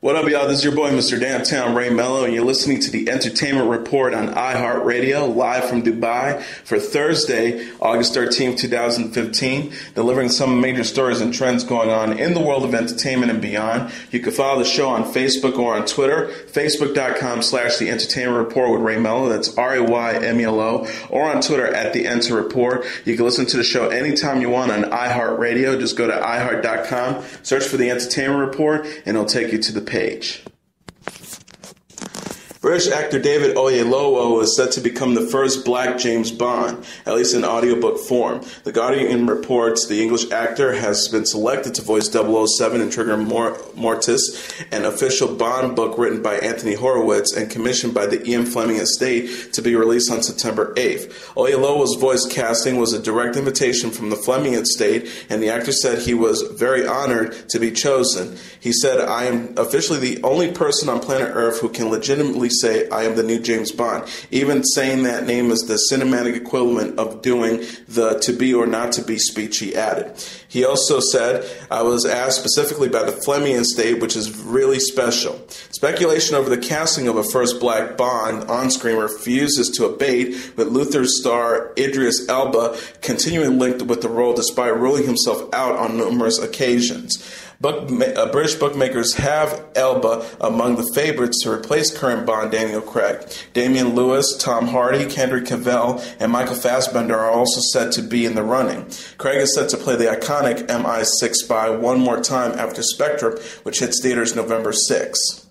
What up, y'all? This is your boy, Mr. Downtown Ray Melo, and you're listening to the Entertainment Report on iHeartRadio, live from Dubai for Thursday, August 13th, 2015, delivering some major stories and trends going on in the world of entertainment and beyond. You can follow the show on Facebook or on Twitter, facebook.com/The Entertainment Report with Ray Melo, that's RAYMELO, or on Twitter at The Enter Report. You can listen to the show anytime you want on iHeartRadio. Just go to iHeart.com, search for The Entertainment Report, and it'll take you to the page. British actor David Oyelowo is set to become the first black James Bond, at least in audiobook form. The Guardian reports the English actor has been selected to voice 007 and trigger Mortis, an official Bond book written by Anthony Horowitz and commissioned by the Ian Fleming estate to be released on September 8th. Oyelowo's voice casting was a direct invitation from the Fleming estate, and the actor said he was very honored to be chosen. He said, "I am officially the only person on planet Earth who can legitimately say I am the new James Bond. Even saying that name is the cinematic equivalent of doing the to be or not to be speech," he added. He also said, "I was asked specifically by the Fleming estate, which is really special." Speculation over the casting of a first black Bond on-screen refuses to abate, with Luther's star Idris Elba continuing linked with the role despite ruling himself out on numerous occasions. British bookmakers have Elba among the favorites to replace current Bond Daniel Craig. Damian Lewis, Tom Hardy, Kendrick Cavell, and Michael Fassbender are also set to be in the running. Craig is set to play the iconic MI6 spy one more time after Spectre, which hits theaters November 6th.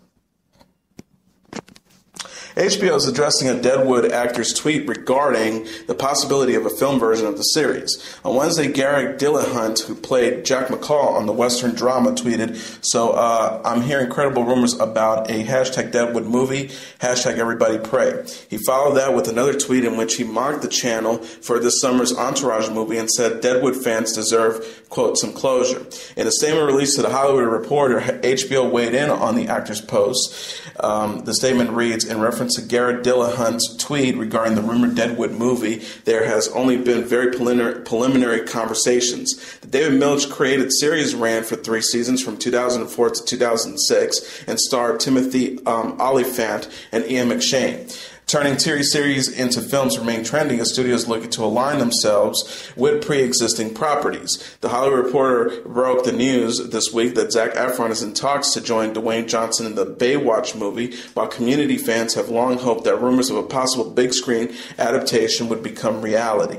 HBO is addressing a Deadwood actor's tweet regarding the possibility of a film version of the series. On Wednesday, Garrett Dillahunt, who played Jack McCall on the Western drama, tweeted, I'm hearing credible rumors about a hashtag Deadwood movie, hashtag everybody pray. He followed that with another tweet in which he mocked the channel for this summer's Entourage movie and said Deadwood fans deserve, quote, some closure. In a statement released to The Hollywood Reporter, HBO weighed in on the actor's post. The statement reads, in reference to Garrett Dillahunt's tweet regarding the rumored Deadwood movie, there has only been very preliminary conversations. The David Milch created series ran for 3 seasons from 2004 to 2006 and starred Timothy Olyphant and Ian McShane. Turning TV series into films remain trending as studios looking to align themselves with pre-existing properties. The Hollywood Reporter broke the news this week that Zac Efron is in talks to join Dwayne Johnson in the Baywatch movie, while Community fans have long hoped that rumors of a possible big-screen adaptation would become reality.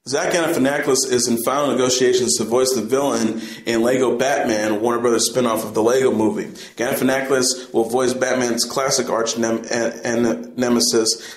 Zack Galifianakis is in final negotiations to voice the villain in Lego Batman, Warner Brothers spinoff of the Lego movie. Galifianakis will voice Batman's classic arch-nemesis,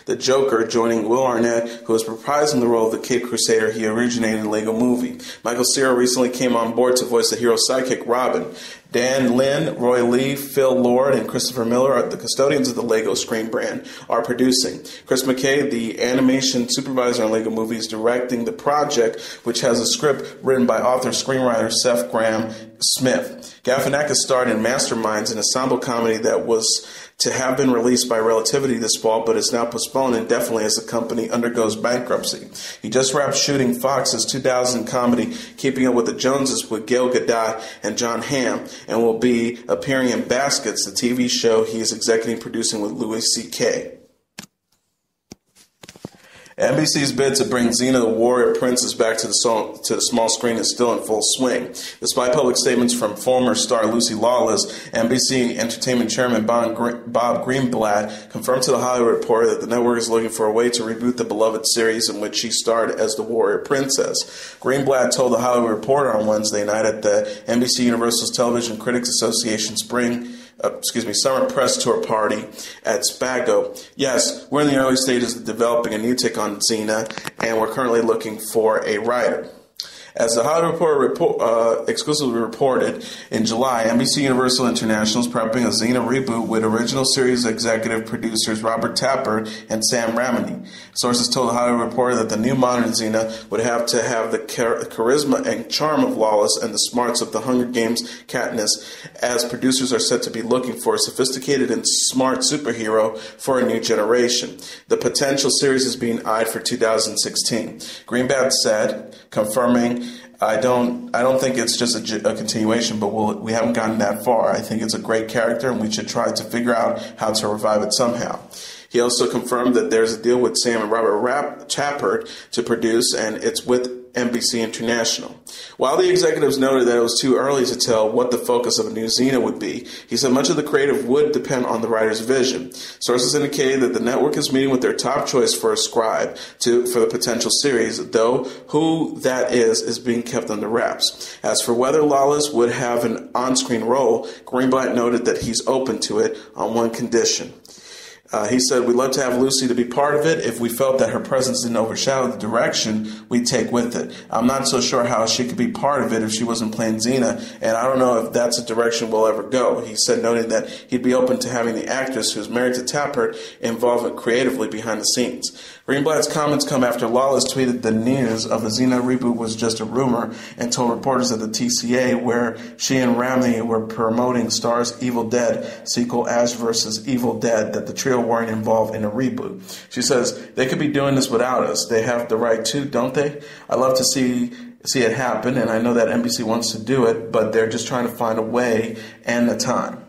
the Joker, joining Will Arnett, who is reprising the role of the Cape Crusader he originated in the Lego movie. Michael Cera recently came on board to voice the hero's sidekick, Robin. Dan Lin, Roy Lee, Phil Lord, and Christopher Miller, the custodians of the Lego screen brand, are producing. Chris McKay, the animation supervisor on Lego movies, directing the project, which has a script written by author-screenwriter Seth Grahame-Smith. Galifianakis starred in Masterminds, an ensemble comedy that was to have been released by Relativity this fall, but is now postponed indefinitely as the company undergoes bankruptcy. He just wrapped shooting Fox's 2000 comedy Keeping Up with the Joneses with Gail Gadot and John Hamm, and will be appearing in Baskets, the TV show he is executive producing with Louis C.K. NBC's bid to bring Xena the Warrior Princess back to the small screen is still in full swing. Despite public statements from former star Lucy Lawless, NBC Entertainment Chairman Bob Greenblatt confirmed to The Hollywood Reporter that the network is looking for a way to reboot the beloved series in which she starred as the Warrior Princess. Greenblatt told The Hollywood Reporter on Wednesday night at the NBC Universal's Television Critics Association summer press tour party at Spago. Yes, we're in the early stages of developing a new take on Xena, and we're currently looking for a writer. As the Hollywood Reporter exclusively reported, in July, NBC Universal International is prepping a Xena reboot with original series executive producers Robert Tapert and Sam Raimi. Sources told the Hollywood Reporter that the new modern Xena would have to have the charisma and charm of Lawless and the smarts of the Hunger Games Katniss, as producers are said to be looking for a sophisticated and smart superhero for a new generation. The potential series is being eyed for 2016. Greenblatt said, confirming I don't think it's just a continuation, but we haven't gotten that far. I think it's a great character, and we should try to figure out how to revive it somehow. He also confirmed that there's a deal with Sam and Robert Tappert to produce, and it's with NBC International. While the executives noted that it was too early to tell what the focus of a new Xena would be, he said much of the creative would depend on the writer's vision. Sources indicated that the network is meeting with their top choice for a scribe for the potential series, though who that is being kept under wraps. As for whether Lawless would have an on-screen role, Greenblatt noted that he's open to it on one condition. He said, we'd love to have Lucy to be part of it. If we felt that her presence didn't overshadow the direction we'd take with it. I'm not so sure how she could be part of it if she wasn't playing Xena, and I don't know if that's a direction we'll ever go. He said, noting that he'd be open to having the actress who's married to Tappert involved creatively behind the scenes. Greenblatt's comments come after Lawless tweeted the news of the Xena reboot was just a rumor and told reporters at the TCA, where she and Ramley were promoting Star's Evil Dead sequel Ash vs. Evil Dead, that the trio weren't involved in a reboot. She says, they could be doing this without us. They have the right to, don't they? I love to see it happen, and I know that NBC wants to do it, but they're just trying to find a way and the time.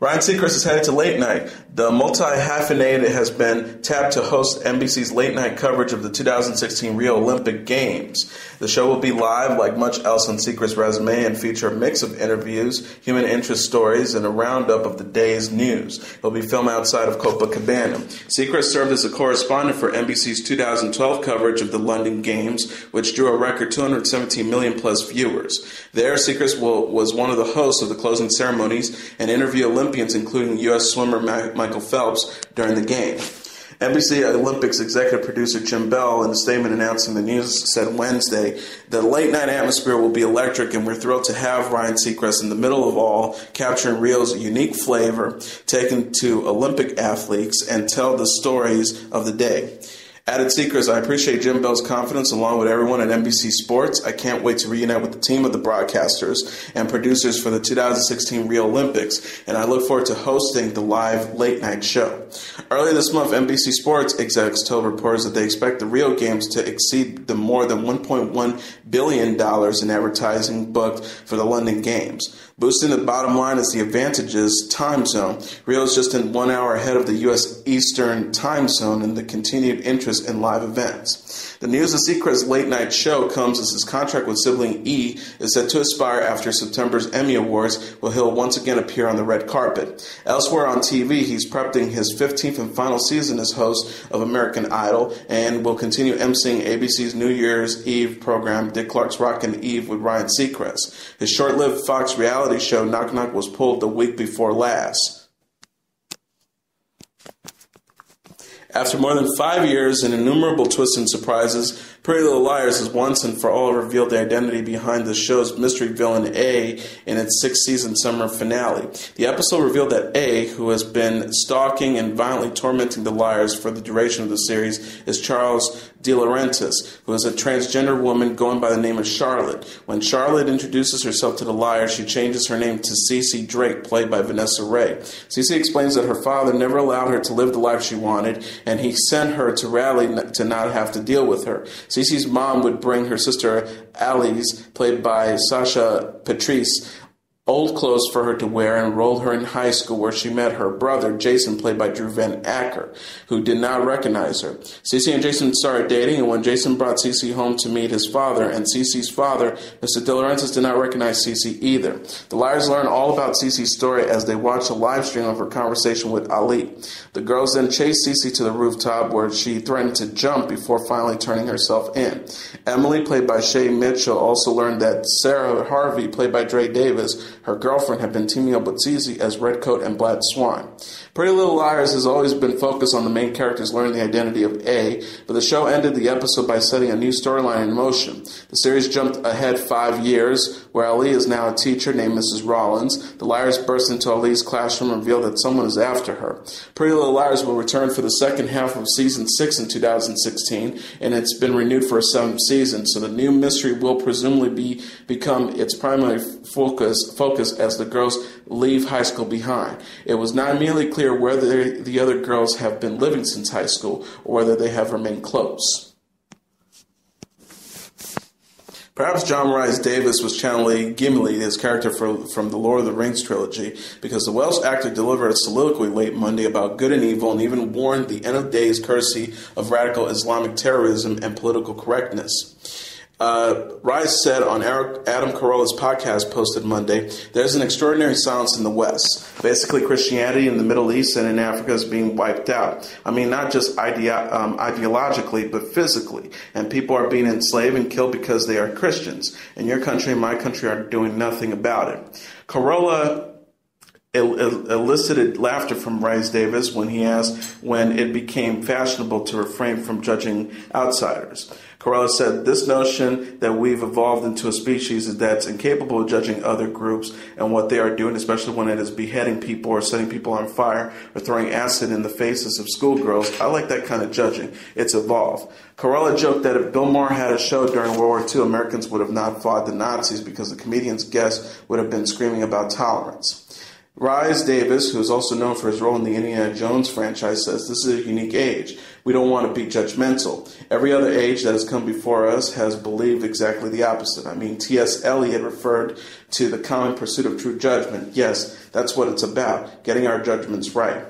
Ryan Seacrest is headed to late night. The multi-hyphenated has been tapped to host NBC's late night coverage of the 2016 Rio Olympic Games. The show will be live like much else on Seacrest's resume and feature a mix of interviews, human interest stories, and a roundup of the day's news. It'll be filmed outside of Copacabana. Seacrest served as a correspondent for NBC's 2012 coverage of the London Games, which drew a record 217 million plus viewers. There, Seacrest was one of the hosts of the closing ceremonies and interviewed Olympians, including U.S. swimmer Michael Phelps, during the game. NBC Olympics executive producer Jim Bell, in a statement announcing the news, said Wednesday, the late-night atmosphere will be electric, and we're thrilled to have Ryan Seacrest in the middle of all, capturing Rio's unique flavor, taken to Olympic athletes, and tell the stories of the day. Added Seacrest, I appreciate Jim Bell's confidence along with everyone at NBC Sports. I can't wait to reunite with the team of the broadcasters and producers for the 2016 Rio Olympics, and I look forward to hosting the live late-night show. Earlier this month, NBC Sports execs told reporters that they expect the Rio Games to exceed the more than $1.1 billion in advertising booked for the London Games. Boosting the bottom line is the advantageous time zone. Rio is just in 1 hour ahead of the U.S. Eastern time zone and the continued interest in live events. The news of Seacrest's late-night show comes as his contract with sibling E is set to expire after September's Emmy Awards, where he'll once again appear on the red carpet. Elsewhere on TV, he's prepping his 15th and final season as host of American Idol and will continue emceeing ABC's New Year's Eve program, Dick Clark's Rockin' Eve with Ryan Seacrest. His short-lived Fox reality show, Knock Knock, was pulled the week before last. After more than 5 years and innumerable twists and surprises, Pretty Little Liars has once and for all revealed the identity behind the show's mystery villain A in its sixth-season summer finale. The episode revealed that A, who has been stalking and violently tormenting the Liars for the duration of the series, is Charles De Laurentiis, who is a transgender woman going by the name of Charlotte. When Charlotte introduces herself to the Liars, she changes her name to Cece Drake, played by Vanessa Ray. Cece explains that her father never allowed her to live the life she wanted, and he sent her to Raleigh to not have to deal with her. Cece's mom would bring her sister Alice, played by Sasha Patrice, old clothes for her to wear and enrolled her in high school, where she met her brother, Jason, played by Drew Van Acker, who did not recognize her. Cece and Jason started dating, and when Jason brought Cece home to meet his father and Cece's father, Mr. De Laurentiis did not recognize Cece either. The Liars learn all about Cece's story as they watch a live stream of her conversation with Ali. The girls then chased Cece to the rooftop, where she threatened to jump before finally turning herself in. Emily, played by Shay Mitchell, also learned that Sarah Harvey, played by Dre Davis, her girlfriend, had been teaming up with Cece as Redcoat and Black Swan. Pretty Little Liars has always been focused on the main characters learning the identity of A, but the show ended the episode by setting a new storyline in motion. The series jumped ahead 5 years, where Ali is now a teacher named Mrs. Rollins. The Liars burst into Ali's classroom and reveal that someone is after her. Pretty Little Liars will return for the second half of Season 6 in 2016, and it's been renewed for a 7th season, so the new mystery will presumably become its primary focus as the girls leave high school behind. It was not immediately clear whether the other girls have been living since high school or whether they have remained close. Perhaps John Rhys-Davies was channeling Gimli, his character from the Lord of the Rings trilogy, because the Welsh actor delivered a soliloquy late Monday about good and evil and even warned the end of days courtesy of radical Islamic terrorism and political correctness. Rhys said on Adam Carolla's podcast posted Monday, there's an extraordinary silence in the West. Basically, Christianity in the Middle East and in Africa is being wiped out. I mean, not just ideologically, but physically. And people are being enslaved and killed because they are Christians. And your country and my country are doing nothing about it. Carolla elicited laughter from Rhys-Davies when he asked when it became fashionable to refrain from judging outsiders. Carolla said, this notion that we've evolved into a species that's incapable of judging other groups and what they are doing, especially when it is beheading people or setting people on fire or throwing acid in the faces of schoolgirls. I like that kind of judging. It's evolved. Carolla joked that if Bill Maher had a show during World War II, Americans would have not fought the Nazis because the comedian's guests would have been screaming about tolerance. Rhys-Davies, who is also known for his role in the Indiana Jones franchise, says this is a unique age. We don't want to be judgmental. Every other age that has come before us has believed exactly the opposite. I mean, T.S. Eliot referred to the common pursuit of true judgment. Yes, that's what it's about, getting our judgments right.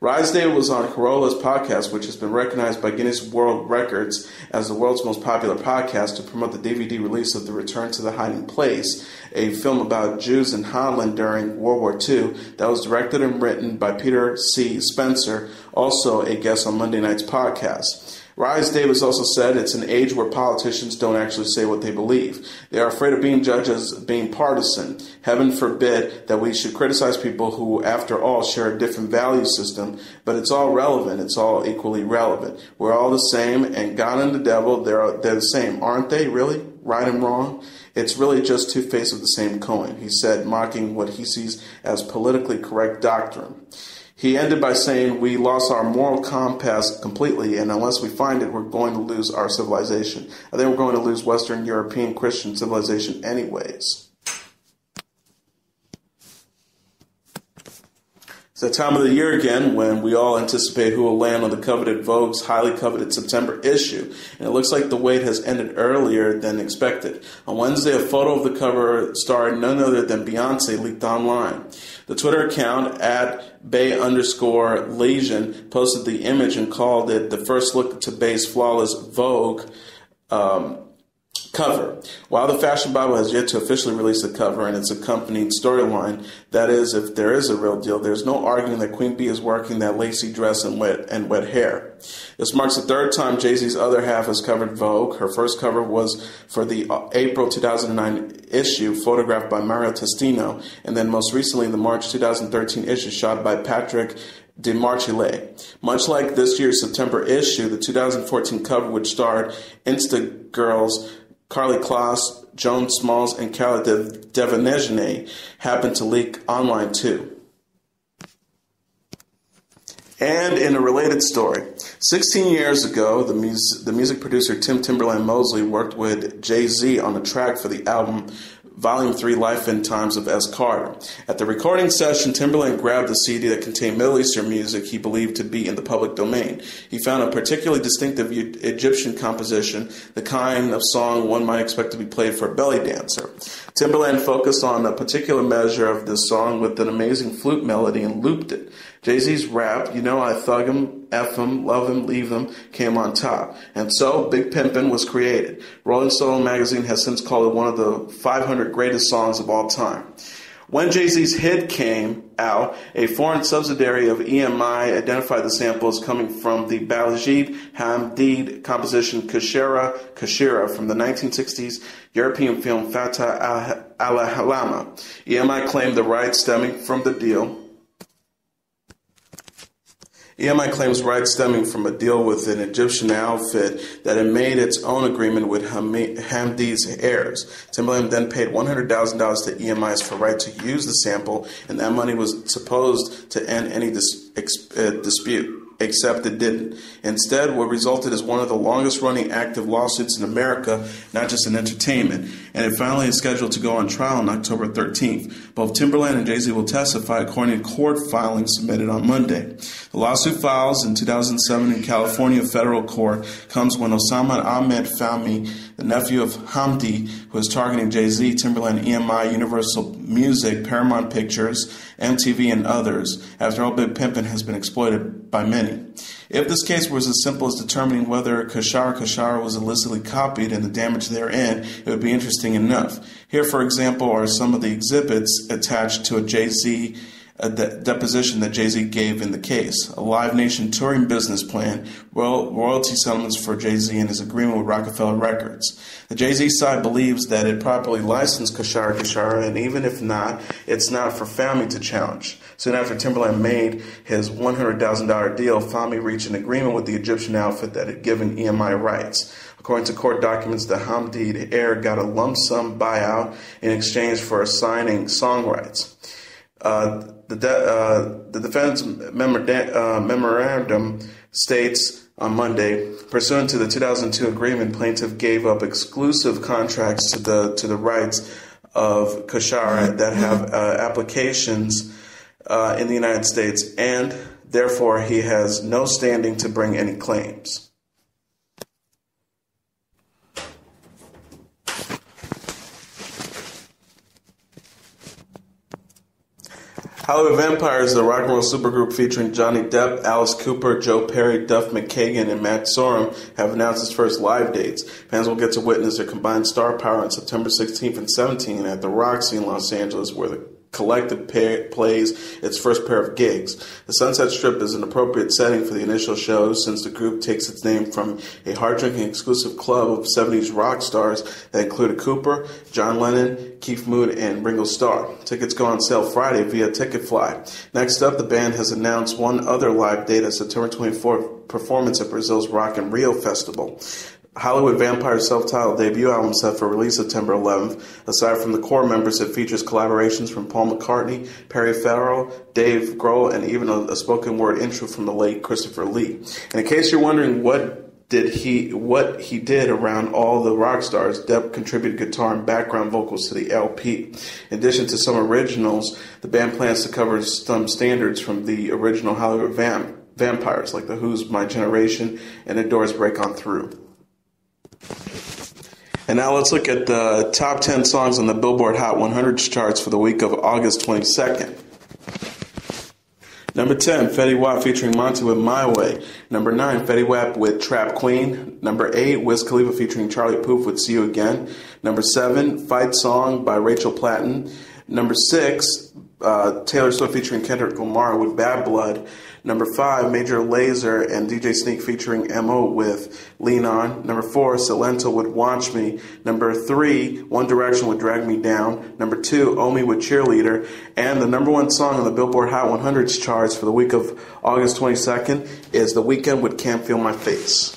Rhys-Davies was on Carolla's podcast, which has been recognized by Guinness World Records as the world's most popular podcast, to promote the DVD release of The Return to the Hiding Place, a film about Jews in Holland during World War II that was directed and written by Peter C. Spencer, also a guest on Monday night's podcast. Rhys-Davies also said it's an age where politicians don't actually say what they believe. They are afraid of being judged as being partisan. Heaven forbid that we should criticize people who, after all, share a different value system, but it's all relevant. It's all equally relevant. We're all the same, and God and the devil, they're the same. Aren't they, really? Right and wrong? It's really just two faces of the same coin, he said, mocking what he sees as politically correct doctrine. He ended by saying, we lost our moral compass completely, and unless we find it, we're going to lose our civilization. I think we're going to lose Western European Christian civilization anyways. It's that time of the year again when we all anticipate who will land on the coveted Vogue's highly coveted September issue. And it looks like the wait has ended earlier than expected. On Wednesday, a photo of the cover starred none other than Beyonce leaked online. The Twitter account @Bay_Lesion posted the image and called it the first look to Bay's flawless Vogue cover. While the Fashion Bible has yet to officially release the cover and its accompanying storyline, that is, if there is a real deal, there's no arguing that Queen Bee is working that lacy dress and wet hair. This marks the third time Jay-Z's other half has covered Vogue. Her first cover was for the April 2009 issue, photographed by Mario Testino, and then most recently the March 2013 issue, shot by Patrick DeMarchile. Much like this year's September issue, the 2014 cover, which starred Insta girls Carly Kloss, Joan Smalls, and Carla Devanejane, happened to leak online too. And in a related story, 16 years ago, the music producer Tim Timberland Mosley worked with Jay-Z on a track for the album Volume 3, Life and Times of S. Carter. At the recording session, Timberland grabbed the CD that contained Middle Eastern music he believed to be in the public domain. He found a particularly distinctive Egyptian composition, the kind of song one might expect to be played for a belly dancer. Timberland focused on a particular measure of this song with an amazing flute melody and looped it. Jay-Z's rap, "You Know I Thug Him, F Him, Love Him, Leave Him," came on top. And so, Big Pimpin' was created. Rolling Stone magazine has since called it one of the 500 greatest songs of all time. When Jay-Z's hit came out, a foreign subsidiary of EMI identified the sample as coming from the Balajid Hamid composition Kashira from the 1960s European film Fatah al-Halama. EMI claimed the rights stemming from the deal. EMI claims rights stemming from a deal with an Egyptian outfit that had made its own agreement with Hamdi's heirs. Timberland then paid $100,000 to EMI for right to use the sample, and that money was supposed to end any dispute. Except it didn't. Instead, what resulted is one of the longest-running active lawsuits in America, not just in entertainment, and it finally is scheduled to go on trial on October 13th. Both Timberland and Jay-Z will testify according to court filings submitted on Monday. The lawsuit files in 2007 in California federal court comes when Osama Ahmed Fahmy, the nephew of Hamdi, who is targeting Jay-Z, Timberland, EMI, Universal Music, Paramount Pictures, MTV, and others. After all, Big Pimpin' has been exploited by many. If this case was as simple as determining whether Kashara was illicitly copied and the damage therein, it would be interesting enough. Here, for example, are some of the exhibits attached to a Jay-Z deposition that Jay-Z gave in the case: a Live Nation touring business plan, royalty settlements for Jay-Z, and his agreement with Rockefeller Records. The Jay-Z side believes that it properly licensed Kashara, and even if not, it's not for Fahmy to challenge. Soon after Timberland made his $100,000 deal, Fahmy reached an agreement with the Egyptian outfit that had given EMI rights. According to court documents, the Hamdi heir got a lump sum buyout in exchange for assigning song rights. The defense memorandum states on Monday, pursuant to the 2002 agreement, plaintiff gave up exclusive contracts to the rights of Kashara that have applications in the United States, and therefore he has no standing to bring any claims. Hollywood Vampires, the rock and roll supergroup featuring Johnny Depp, Alice Cooper, Joe Perry, Duff McKagan, and Matt Sorum, have announced its first live dates. Fans will get to witness their combined star power on September 16th and 17th at the Roxy in Los Angeles, where the collective plays its first pair of gigs. The Sunset Strip is an appropriate setting for the initial show, since the group takes its name from a hard-drinking exclusive club of 70s rock stars that included Cooper, John Lennon, Keith Moon, and Ringo Starr. Tickets go on sale Friday via Ticketfly. Next up, the band has announced one other live date, a September 24th performance at Brazil's Rock in Rio Festival. Hollywood Vampire's self-titled debut album set for release September 11th. Aside from the core members, it features collaborations from Paul McCartney, Perry Farrell, Dave Grohl, and even a spoken word intro from the late Christopher Lee. And in case you're wondering what he did around all the rock stars, Depp contributed guitar and background vocals to the LP. In addition to some originals, the band plans to cover some standards from the original Hollywood Vampires, like The Who's My Generation and The Doors' Break On Through. And now let's look at the top 10 songs on the Billboard Hot 100 charts for the week of August 22nd. Number 10, Fetty Wap featuring Monty with My Way. Number 9, Fetty Wap with Trap Queen. Number 8, Wiz Khalifa featuring Charlie Puth with See You Again. Number 7, Fight Song by Rachel Platten. Number 6, Taylor Swift featuring Kendrick Lamar with Bad Blood. Number 5, Major Lazer and DJ Sneak featuring M.O. with Lean On. Number 4, Silento with Watch Me. Number 3, One Direction with Drag Me Down. Number 2, Omi with Cheerleader. And the number 1 song on the Billboard Hot 100 charts for the week of August 22nd is The Weeknd with Can't Feel My Face.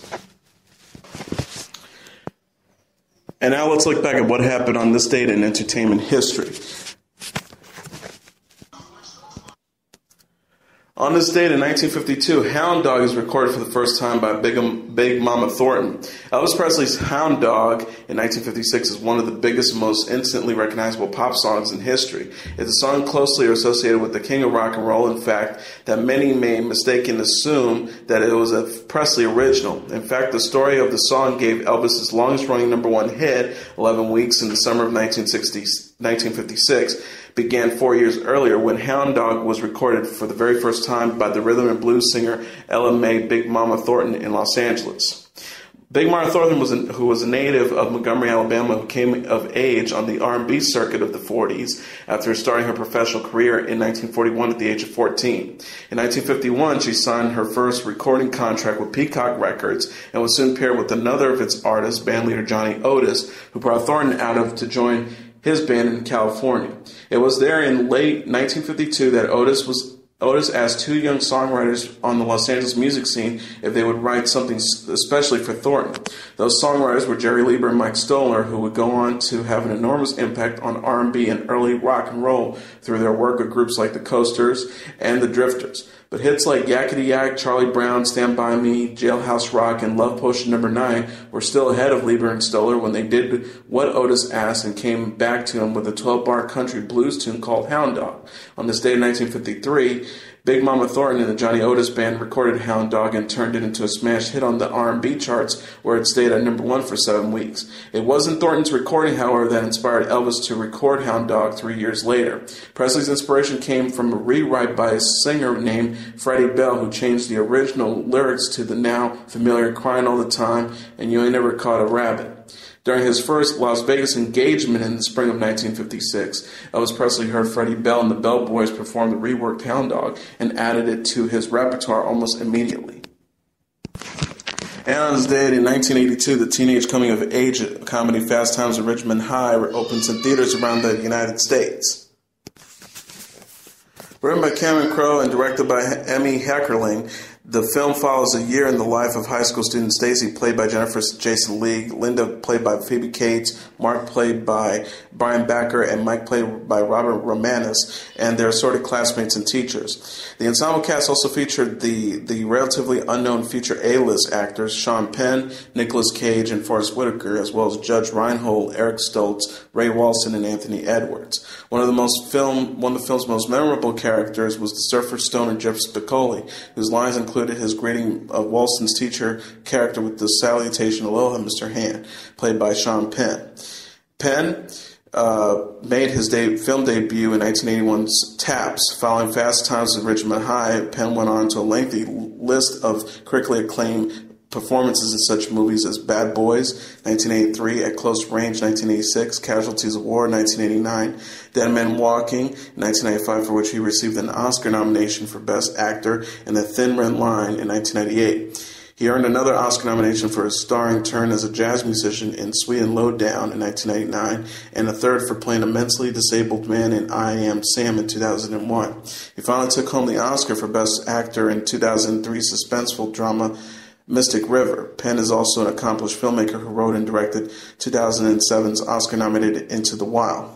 And now let's look back at what happened on this date in entertainment history. On this date in 1952, Hound Dog is recorded for the first time by Big Mama Thornton. Elvis Presley's Hound Dog in 1956 is one of the biggest and most instantly recognizable pop songs in history. It's a song closely associated with the king of rock and roll, in fact, that many may mistakenly assume that it was a Presley original. In fact, the story of the song gave Elvis his longest-running #1 hit, 11 weeks in the summer of 1956, began 4 years earlier when Hound Dog was recorded for the very first time by the rhythm and blues singer Ella Mae Big Mama Thornton in Los Angeles. Big Mama Thornton, who was a native of Montgomery, Alabama, who came of age on the R&B circuit of the 40s after starting her professional career in 1941 at the age of 14. In 1951, she signed her first recording contract with Peacock Records and was soon paired with another of its artists, bandleader Johnny Otis, who brought Thornton out to join his band in California. It was there in late 1952 that Otis asked 2 young songwriters on the Los Angeles music scene if they would write something especially for Thornton. Those songwriters were Jerry Lieber and Mike Stoller, who would go on to have an enormous impact on R&B and early rock and roll through their work with groups like the Coasters and the Drifters. But hits like Yakety Yak, Charlie Brown, Stand By Me, Jailhouse Rock, and Love Potion No. 9 were still ahead of Lieber and Stoller when they did what Otis asked and came back to him with a 12-bar country blues tune called Hound Dog. On this day in 1953, Big Mama Thornton and the Johnny Otis Band recorded Hound Dog and turned it into a smash hit on the R&B charts, where it stayed at number 1 for 7 weeks. It wasn't Thornton's recording, however, that inspired Elvis to record Hound Dog 3 years later. Presley's inspiration came from a rewrite by a singer named Freddie Bell, who changed the original lyrics to the now familiar "Crying All the Time" and "You Ain't Never Caught a Rabbit." During his first Las Vegas engagement in the spring of 1956, Elvis Presley heard Freddie Bell and the Bell Boys perform the reworked Hound Dog and added it to his repertoire almost immediately. And on this date in 1982, the teenage coming-of-age comedy Fast Times at Ridgemont High opens in theaters around the United States. Written by Cameron Crowe and directed by Emmy Heckerling, the film follows a year in the life of high school student Stacy, played by Jennifer Jason Leigh, Linda, played by Phoebe Cates, Mark, played by Brian Backer, and Mike, played by Robert Romanus, and their assorted classmates and teachers. The ensemble cast also featured the relatively unknown future A-list actors Sean Penn, Nicolas Cage, and Forrest Whitaker, as well as Judge Reinhold, Eric Stoltz, Ray Walston, and Anthony Edwards. One of the film's most memorable characters was the surfer stoner Jeff Spicoli, whose lines included his greeting of Walston's teacher character with the salutation, "Aloha, Mr. Hand," played by Sean Penn. Penn made his film debut in 1981's Taps. Following Fast Times at Ridgemont High, Penn went on to a lengthy list of critically acclaimed performances in such movies as Bad Boys, 1983, At Close Range, 1986, Casualties of War, 1989, Dead Men Walking, 1995, for which he received an Oscar nomination for Best Actor, and The Thin Red Line in 1998. He earned another Oscar nomination for his starring turn as a jazz musician in Sweet and Low Down in 1999, and a third for playing a mentally disabled man in I Am Sam in 2001. He finally took home the Oscar for Best Actor in 2003 suspenseful drama Mystic River. Penn is also an accomplished filmmaker who wrote and directed 2007's Oscar-nominated Into the Wild.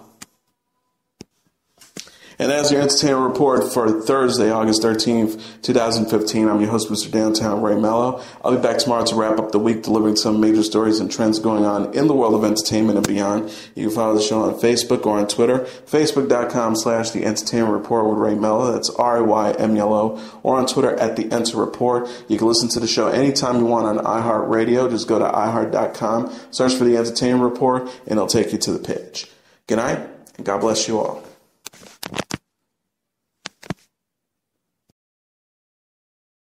And as your entertainment report for Thursday, August 13th, 2015, I'm your host, Mr. Downtown Ray Melo. I'll be back tomorrow to wrap up the week, delivering some major stories and trends going on in the world of entertainment and beyond. You can follow the show on Facebook or on Twitter, facebook.com/The Entertainment Report with Ray Melo. That's RAYMELO. Or on Twitter @The Enter Report. You can listen to the show anytime you want on iHeartRadio. Just go to iHeart.com, search for The Entertainment Report, and it'll take you to the page. Good night, and God bless you all.